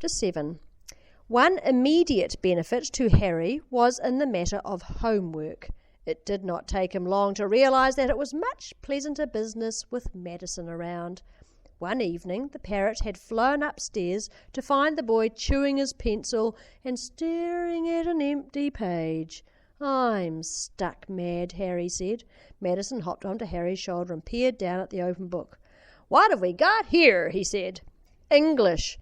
Chapter 7. One immediate benefit to Harry was in the matter of homework. It did not take him long to realise that it was much pleasanter business with Madison around. One evening the parrot had flown upstairs to find the boy chewing his pencil and staring at an empty page. "I'm stuck mad," Harry said. Madison hopped onto Harry's shoulder and peered down at the open book. "What have we got here?" he said. "English."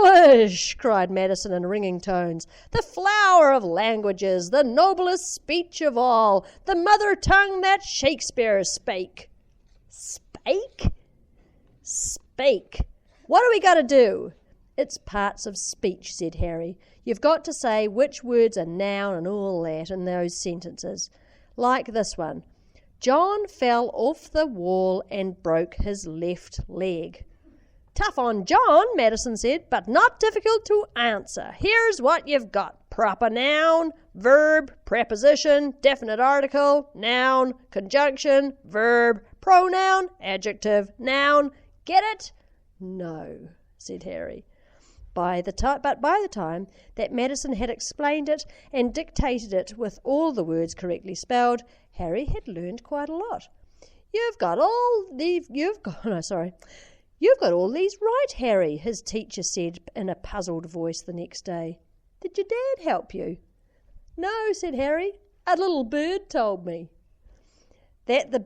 "English!" cried Madison in ringing tones. "The flower of languages, the noblest speech of all, the mother tongue that Shakespeare spake." "Spake?" "Spake. What do we got to do?" "It's parts of speech," said Harry. "You've got to say which words are noun and all that in those sentences. Like this one. John fell off the wall and broke his left leg." "Tough on John," Madison said, "but not difficult to answer. Here's what you've got. Proper noun, verb, preposition, definite article, noun, conjunction, verb, pronoun, adjective, noun. Get it?" "No," said Harry. By the time that Madison had explained it and dictated it with all the words correctly spelled, Harry had learned quite a lot. You've got all these right, Harry," his teacher said in a puzzled voice the next day. "Did your dad help you?" "No," said Harry. "A little bird told me." That the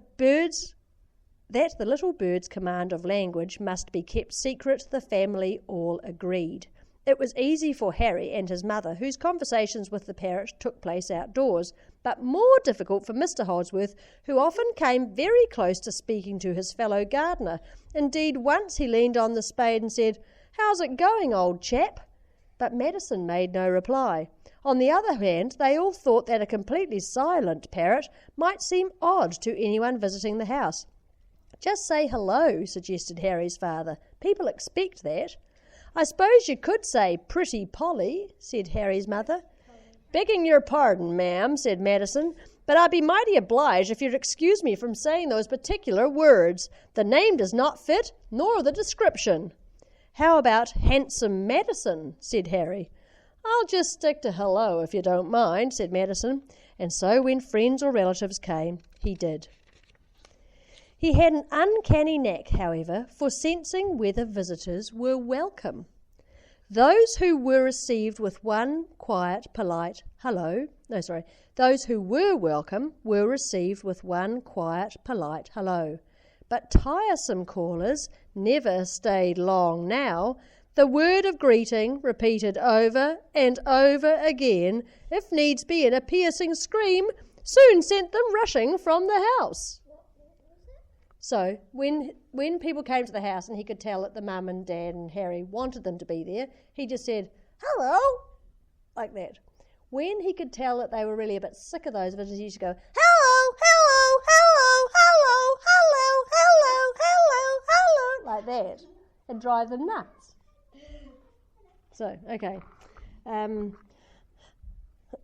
little bird's command of language must be kept secret, the family all agreed. It was easy for Harry and his mother, whose conversations with the parrot took place outdoors, but more difficult for Mr. Holdsworth, who often came very close to speaking to his fellow gardener. Indeed, once he leaned on the spade and said, "How's it going, old chap?" But Madison made no reply. On the other hand, they all thought that a completely silent parrot might seem odd to anyone visiting the house. "Just say hello," suggested Harry's father. "People expect that." "I suppose you could say Pretty Polly," said Harry's mother. "Begging your pardon, ma'am," said Madison, "but I'd be mighty obliged if you'd excuse me from saying those particular words. The name does not fit, nor the description." "How about Handsome Madison?" said Harry. "I'll just stick to hello if you don't mind," said Madison, and so when friends or relatives came, he did. He had an uncanny knack, however, for sensing whether visitors were welcome. Those who were received with one quiet, polite those who were welcome were received with one quiet, polite hello. But tiresome callers never stayed long now. The word of greeting, repeated over and over again, if needs be in a piercing scream, soon sent them rushing from the house. So when people came to the house and he could tell that the mum and dad and Harry wanted them to be there, he just said, "Hello," like that. When he could tell that they were really a bit sick of those visitors, he used to go, "Hello, hello, hello, hello, hello, hello, hello, hello," like that, and drive them nuts. So, okay.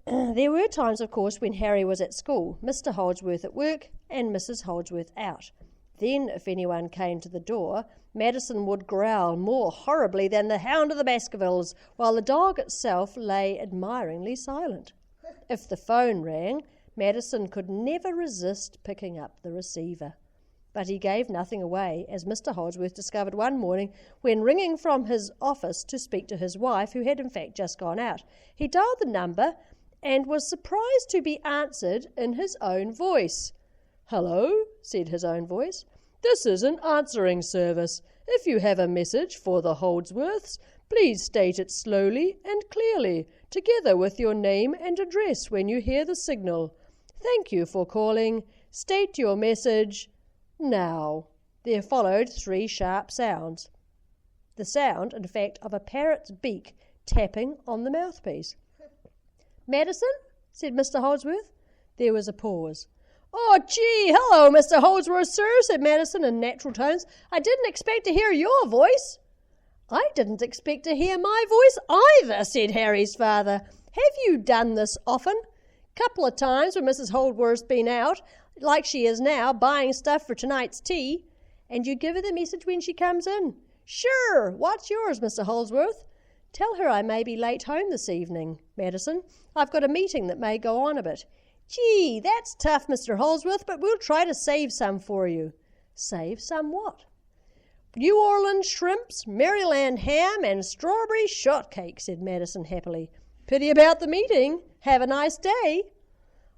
There were times, of course, when Harry was at school, Mr. Holdsworth at work, and Mrs. Holdsworth out. Then, if anyone came to the door, Madison would growl more horribly than the hound of the Baskervilles, while the dog itself lay admiringly silent. If the phone rang, Madison could never resist picking up the receiver. But he gave nothing away, as Mr. Holdsworth discovered one morning when ringing from his office to speak to his wife, who had in fact just gone out. He dialed the number and was surprised to be answered in his own voice. "Hello," said his own voice. "This is an answering service. If you have a message for the Holdsworths, please state it slowly and clearly, together with your name and address when you hear the signal. Thank you for calling. State your message now." There followed 3 sharp sounds. The sound, in fact, of a parrot's beak tapping on the mouthpiece. "Madison?" said Mr. Holdsworth. There was a pause. "Oh, gee, hello, Mr. Holdsworth, sir," said Madison in natural tones. "I didn't expect to hear your voice." "I didn't expect to hear my voice either," said Harry's father. "Have you done this often?" "Couple of times when Mrs. Holdsworth's been out, like she is now, buying stuff for tonight's tea." "And you give her the message when she comes in?" "Sure. What's yours, Mr. Holdsworth?" Tell her I may be late home this evening, Madison. I've got a meeting that may go on a bit. Gee, that's tough, Mr. Holsworth, but we'll try to save some for you. Save some what? New Orleans shrimps, Maryland ham, and strawberry shortcake, said Madison happily. Pity about the meeting. Have a nice day.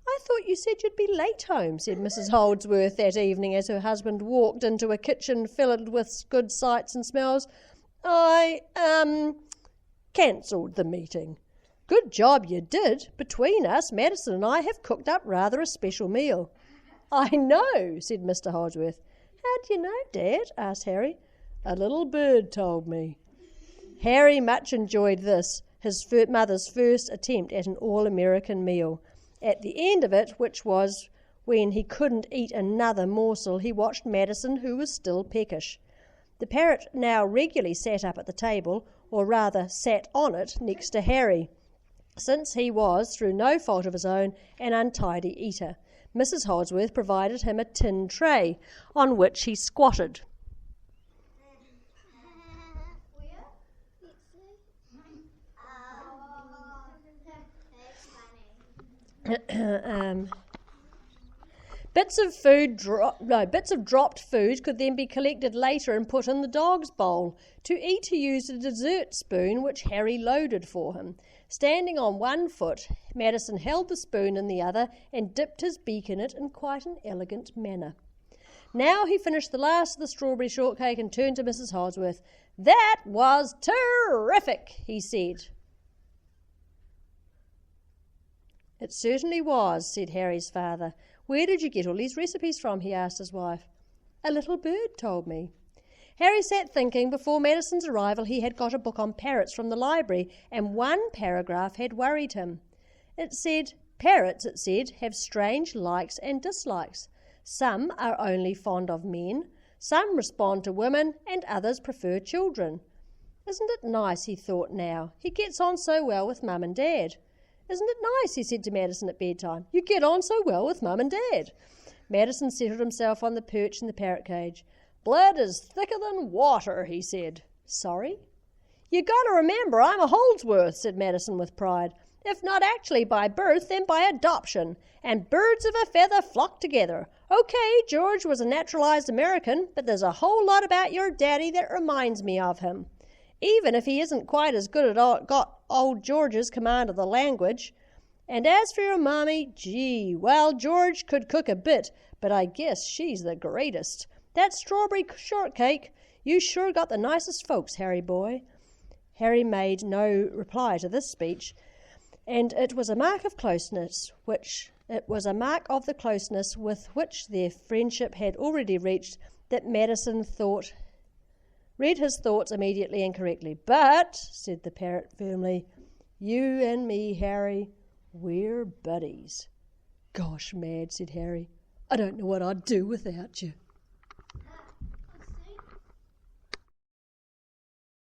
I thought you said you'd be late home, said Mrs. Holdsworth that evening as her husband walked into a kitchen filled with good sights and smells. I, cancelled the meeting. Good job you did. Between us, Madison and I have cooked up rather a special meal. I know, said Mr. Holdsworth. How do you know, Dad? Asked Harry. A little bird told me. Harry much enjoyed this, his mother's first attempt at an all-American meal. At the end of it, which was when he couldn't eat another morsel, he watched Madison, who was still peckish. The parrot now regularly sat up at the table, or rather sat on it, next to Harry, since he was, through no fault of his own, an untidy eater. Mrs. Holdsworth provided him a tin tray, on which he squatted. Bits of dropped food could then be collected later and put in the dog's bowl. To eat, he used a dessert spoon, which Harry loaded for him. Standing on one foot, Madison held the spoon in the other and dipped his beak in it in quite an elegant manner. Now he finished the last of the strawberry shortcake and turned to Mrs. Holdsworth. "That was terrific," he said. "It certainly was," said Harry's father. "Where did you get all these recipes from?" he asked his wife. "A little bird told me." Harry sat thinking. Before Madison's arrival he had got a book on parrots from the library, and one paragraph had worried him. It said, "Parrots," it said, "have strange likes and dislikes. Some are only fond of men, some respond to women, and others prefer children. Isn't it nice," he thought now. "He gets on so well with Mum and Dad." "Isn't it nice," he said to Madison at bedtime. "You get on so well with Mum and Dad." Madison settled himself on the perch in the parrot cage. "Blood is thicker than water," he said. "Sorry?" "You got to remember I'm a Holdsworth," said Madison with pride. "If not actually by birth, then by adoption. And birds of a feather flock together. Okay, George was a naturalized American, but there's a whole lot about your daddy that reminds me of him. Even if he isn't quite as good at got old George's command of the language. And as for your mommy, gee, well, George could cook a bit, but I guess she's the greatest. That strawberry shortcake, you sure got the nicest folks, Harry boy." Harry made no reply to this speech, and it was a mark of the closeness with which their friendship had already reached that Madison read his thoughts immediately and correctly. "But," said the parrot firmly, "you and me, Harry, we're buddies." "Gosh, Mad," said Harry, "I don't know what I'd do without you."